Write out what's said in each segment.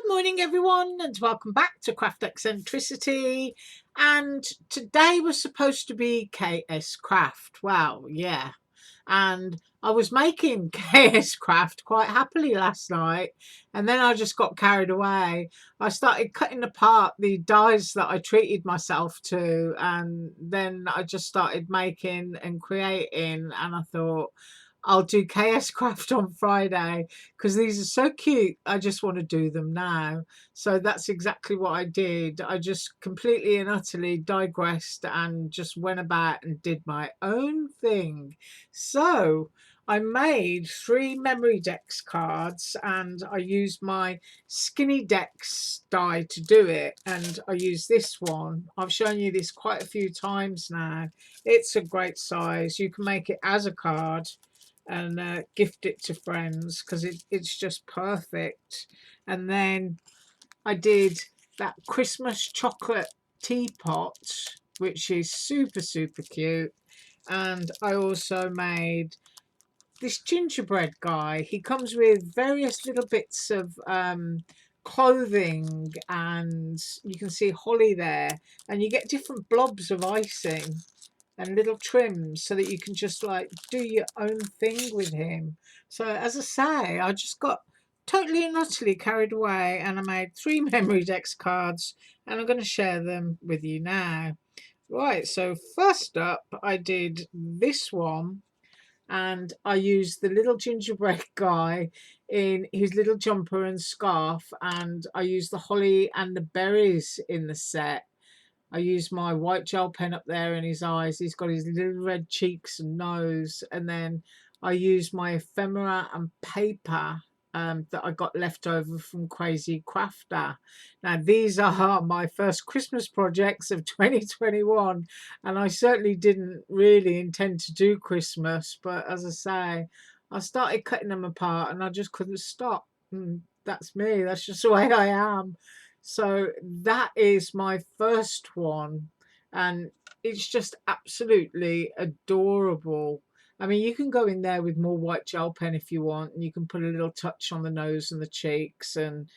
morning everyone, and welcome back to Craft Eccentricity. And today was supposed to be KS Craft. Wow, yeah. And I was making KS Craft quite happily last night, and then I just got carried away. I started cutting apart the dies that I treated myself to, and then I just started making and creating, and I thought I'll do KS Craft on Friday because these are so cute. I just want to do them now. So that's exactly what I did. I just completely and utterly digressed and just went about and did my own thing. So I made 3 memory decks cards, and I used my skinny decks die to do it. And I used this one. I've shown you this quite a few times now. It's a great size. You can make it as a card and gift it to friends because it's just perfect. And then I did that Christmas chocolate teapot, which is super cute. And I also made this gingerbread guy. He comes with various little bits of clothing, and you can see holly there, and you get different blobs of icing and little trims so that you can just like do your own thing with him. So as I say, I just got totally and utterly carried away, and I made 3 memory decks cards, and I'm going to share them with you now. Right, so first up I did this one, and I used the little gingerbread guy in his little jumper and scarf, and I used the holly and the berries in the set. I used my white gel pen up there in his eyes. He's got his little red cheeks and nose. And then I used my ephemera and paper that I got left over from Crazy Crafter. Now, these are my first Christmas projects of 2021. And I certainly didn't really intend to do Christmas. But as I say, I started cutting them apart and I just couldn't stop. That's me. That's just the way I am. So that is my first one, and it's just absolutely adorable. I mean, you can go in there with more white gel pen if you want, and you can put a little touch on the nose and the cheeks. And,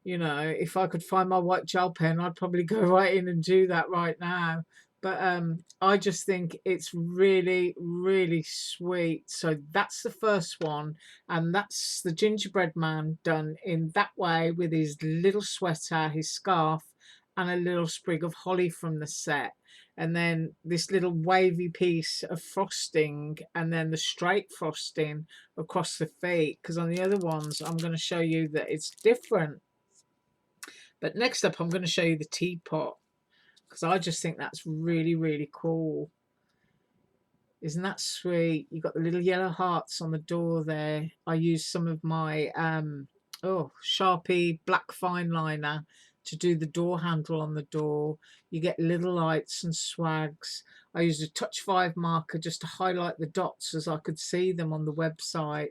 you know, if I could find my white gel pen, I'd probably go right in and do that right now. But I just think it's really sweet. So that's the first one. And that's the gingerbread man done in that way with his little sweater, his scarf, and a little sprig of holly from the set. And then this little wavy piece of frosting, and then the straight frosting across the feet. Because on the other ones, I'm going to show you that it's different. But next up, I'm going to show you the teapot, because I just think that's really cool. Isn't that sweet? You've got the little yellow hearts on the door there. I used some of my Sharpie black fine liner to do the door handle on the door. You get little lights and swags. I used a touch 5 marker just to highlight the dots as I could see them on the website.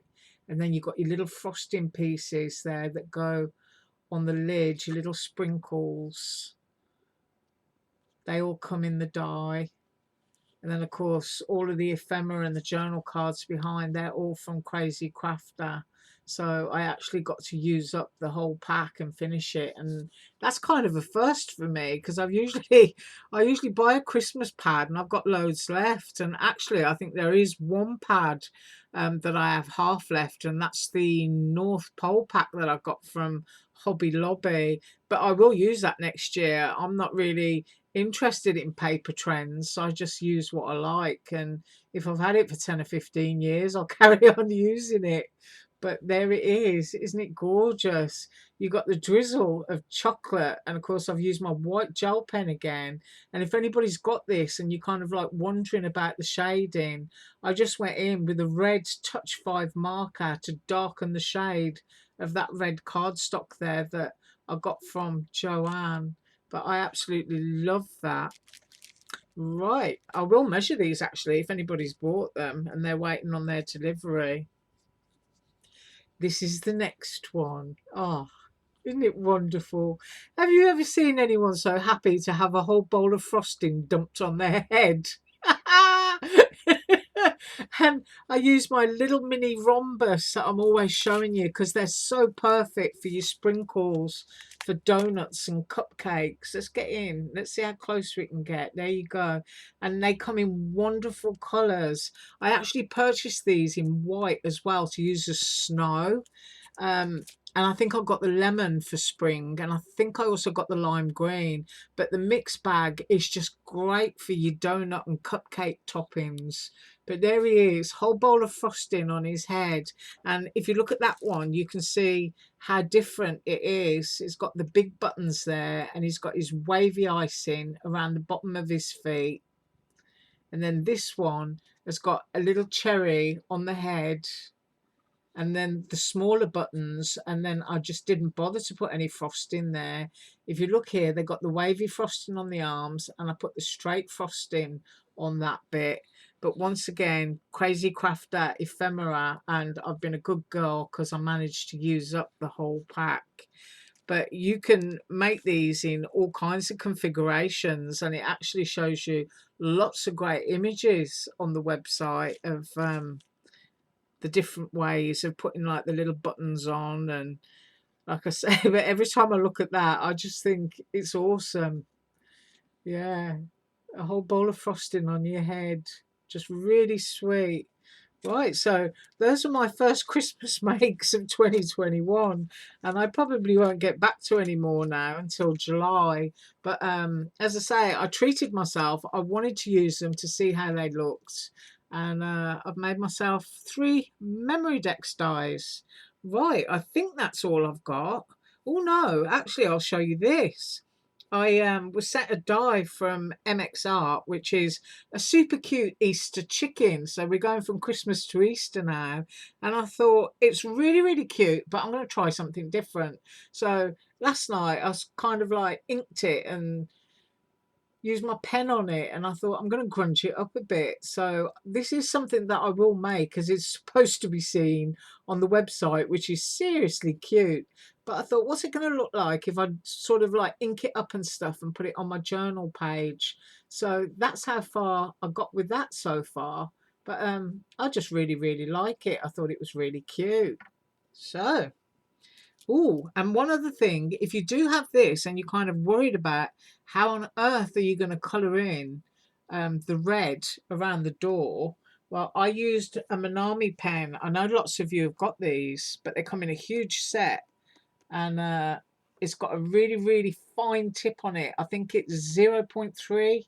And then you've got your little frosting pieces there that go on the lid, your little sprinkles. They all come in the die. And then, of course, all of the ephemera and the journal cards behind, they're all from Crazy Crafter. So I actually got to use up the whole pack and finish it. And that's kind of a first for me, because I usually buy a Christmas pad and I've got loads left. And actually, I think there is one pad that I have half left, and that's the North Pole pack that I got from Hobby Lobby. But I will use that next year. I'm not really interested in paper trends, so I just use what I like, and if I've had it for 10 or 15 years, I'll carry on using it. But there it is. Isn't it gorgeous? You got the drizzle of chocolate, and of course I've used my white gel pen again. And if anybody's got this and you're kind of like wondering about the shading, I just went in with a red touch 5 marker to darken the shade of that red cardstock there that I got from Joanne. But I absolutely love that. Right, I will measure these actually if anybody's bought them and they're waiting on their delivery. This is the next one. Oh, isn't it wonderful? Have you ever seen anyone so happy to have a whole bowl of frosting dumped on their head? And I use my little mini rhombus that I'm always showing you because they're so perfect for your sprinkles, for donuts and cupcakes. Let's get in. Let's see how close we can get. There you go. And they come in wonderful colours. I actually purchased these in white as well to use as snow. Um, and I think I got the lemon for spring, and I think I also got the lime green. But the mix bag is just great for your donut and cupcake toppings. But there he is, whole bowl of frosting on his head. And if you look at that one, you can see how different it is. It's got the big buttons there, and he's got his wavy icing around the bottom of his feet. And then this one has got a little cherry on the head, and then the smaller buttons, and then I just didn't bother to put any frosting there. If you look here, they got the wavy frosting on the arms, and I put the straight frosting on that bit. But once again, crazy crafter ephemera, and I've been a good girl because I managed to use up the whole pack. But you can make these in all kinds of configurations, and it actually shows you lots of great images on the website of the different ways of putting like the little buttons on. And like I say, but every time I look at that, I just think it's awesome. Yeah, a whole bowl of frosting on your head, just really sweet. Right, so those are my first Christmas makes of 2021, and I probably won't get back to any more now until July. But as I say, I treated myself. I wanted to use them to see how they looked, and I've made myself 3 memory dex dies. Right, I think that's all I've got. Oh no, actually, I'll show you this. I was sent a die from MX Art, which is a super cute Easter chicken. So we're going from Christmas to Easter now. And I thought it's really, really cute, but I'm going to try something different. So last night I was kind of like inked it and used my pen on it, and I thought I'm going to crunch it up a bit. So this is something that I will make, as it's supposed to be seen on the website, which is seriously cute. But I thought, what's it going to look like if I sort of like ink it up and stuff and put it on my journal page? So that's how far I got with that so far. But I just really, really like it. I thought it was really cute. So oh, and one other thing, if you do have this and you're kind of worried about how on earth are you going to colour in the red around the door, well, I used a Manami pen. I know lots of you have got these, but they come in a huge set, and it's got a really, really fine tip on it. I think it's 0.3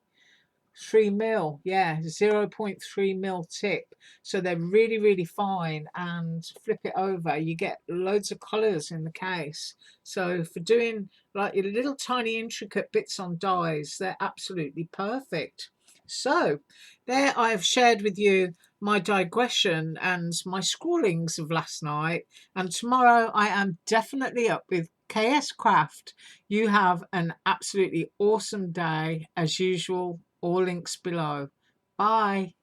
mil, yeah, 0.3 mil tip. So they're really, really fine, and flip it over, you get loads of colors in the case. So for doing like your little tiny intricate bits on dies, they're absolutely perfect. So there I have shared with you my digression and my scrawlings of last night, and tomorrow I am definitely up with KS Craft. You have an absolutely awesome day as usual. All links below. Bye.